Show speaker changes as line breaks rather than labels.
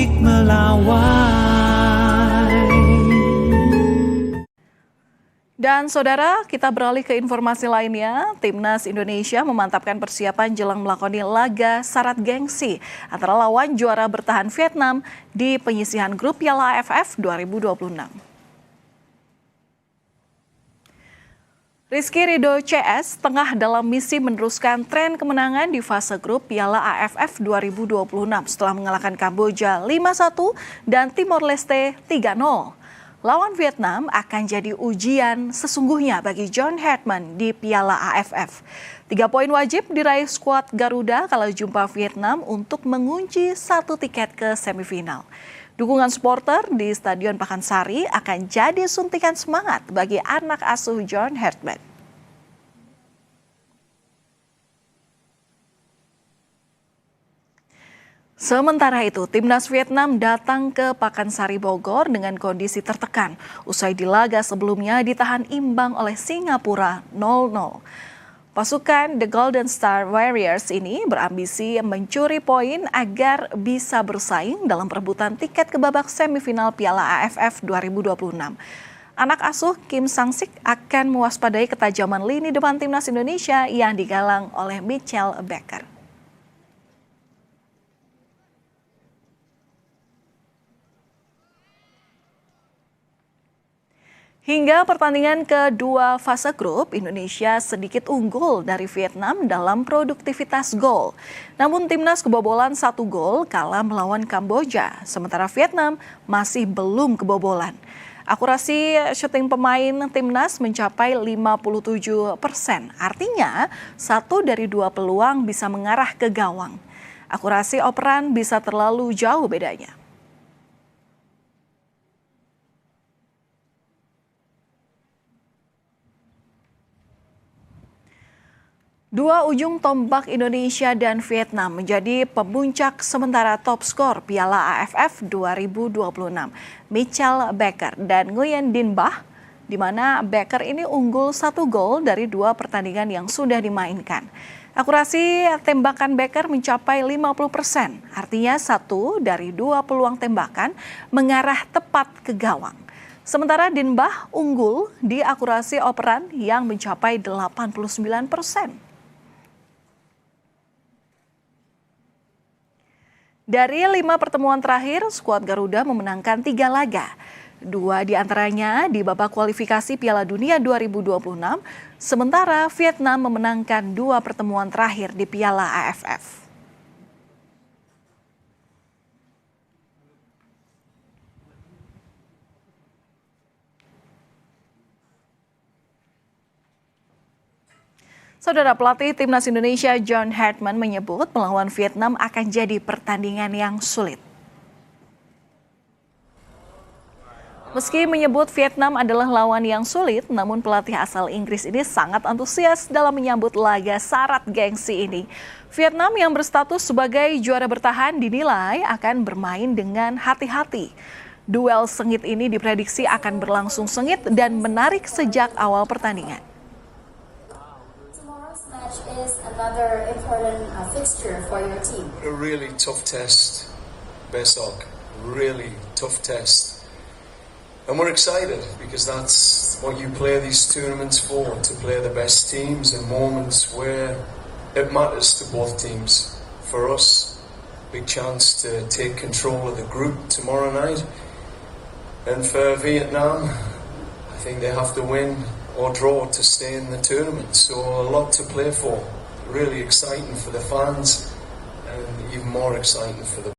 asik melawai.
Dan saudara, kita beralih ke informasi lainnya. Timnas Indonesia memantapkan persiapan jelang melakoni laga syarat gengsi antara lawan juara bertahan Vietnam di penyisihan grup Piala AFF 2026. Rizky Ridho CS tengah dalam misi meneruskan tren kemenangan di fase grup Piala AFF 2026 setelah mengalahkan Kamboja 5-1 dan Timor Leste 3-0. Lawan Vietnam akan jadi ujian sesungguhnya bagi John Hartman di Piala AFF. 3 poin wajib diraih skuad Garuda kalau jumpa Vietnam untuk mengunci 1 tiket ke semifinal. Dukungan supporter di Stadion Pakansari akan jadi suntikan semangat bagi anak asuh John Hartman. Sementara itu, timnas Vietnam datang ke Pakansari Bogor dengan kondisi tertekan. Usai di laga sebelumnya ditahan imbang oleh Singapura 0-0. Pasukan The Golden Star Warriors ini berambisi mencuri poin agar bisa bersaing dalam perebutan tiket ke babak semifinal Piala AFF 2026. Anak asuh Kim Sang-sik akan mewaspadai ketajaman lini depan timnas Indonesia yang digalang oleh Mitchell Baker. Hingga pertandingan kedua fase grup, Indonesia sedikit unggul dari Vietnam dalam produktivitas gol. Namun timnas kebobolan 1 gol kalah melawan Kamboja, sementara Vietnam masih belum kebobolan. Akurasi syuting pemain timnas mencapai 57%, artinya 1 dari 2 peluang bisa mengarah ke gawang. Akurasi operan bisa terlalu jauh bedanya. Dua ujung tombak Indonesia dan Vietnam menjadi pemuncak sementara top skor Piala AFF 2026. Mitchell Baker dan Nguyen Din Bah, di mana Baker ini unggul 1 gol dari 2 pertandingan yang sudah dimainkan. Akurasi tembakan Baker mencapai 50%, artinya 1 dari 2 peluang tembakan mengarah tepat ke gawang. Sementara Din Bah unggul di akurasi operan yang mencapai 89%. Dari 5 pertemuan terakhir, skuad Garuda memenangkan 3 laga. 2 diantaranya di babak kualifikasi Piala Dunia 2026, sementara Vietnam memenangkan 2 pertemuan terakhir di Piala AFF. Saudara, pelatih timnas Indonesia John Hartman menyebut melawan Vietnam akan jadi pertandingan yang sulit. Meski menyebut Vietnam adalah lawan yang sulit, namun pelatih asal Inggris ini sangat antusias dalam menyambut laga syarat gengsi ini. Vietnam yang berstatus sebagai juara bertahan dinilai akan bermain dengan hati-hati. Duel sengit ini diprediksi akan berlangsung sengit dan menarik sejak awal pertandingan.
Is another important fixture for your team.
A really tough test, Besok. Really tough test. And we're excited because that's what you play these tournaments for, to play the best teams in moments where it matters to both teams. For us, big chance to take control of the group tomorrow night. And for Vietnam, I think they have to win or draw to stay in the tournament. So a lot to play for. Really exciting for the fans and even more exciting for the